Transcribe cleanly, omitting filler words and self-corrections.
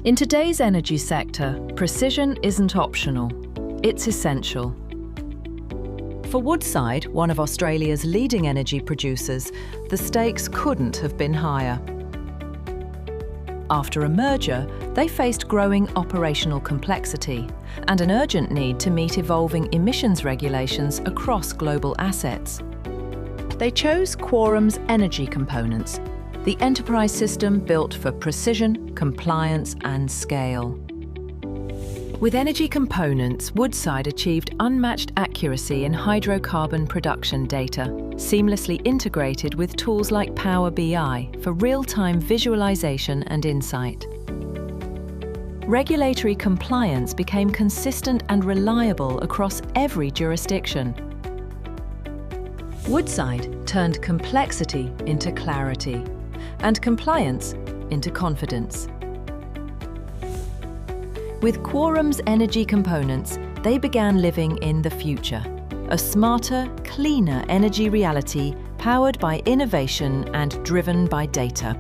In today's energy sector, precision isn't optional, it's essential. For Woodside, one of Australia's leading energy producers, the stakes couldn't have been higher. After a merger, they faced growing operational complexity and an urgent need to meet evolving emissions regulations across global assets. They chose Quorum's energy components, the enterprise system built for precision, compliance and scale. With energy components, Woodside achieved unmatched accuracy in hydrocarbon production data, seamlessly integrated with tools like Power BI for real-time visualization and insight. Regulatory compliance became consistent and reliable across every jurisdiction. Woodside turned complexity into clarity and compliance into confidence. With Quorum's energy components, they began living in the future, a smarter, cleaner energy reality powered by innovation and driven by data.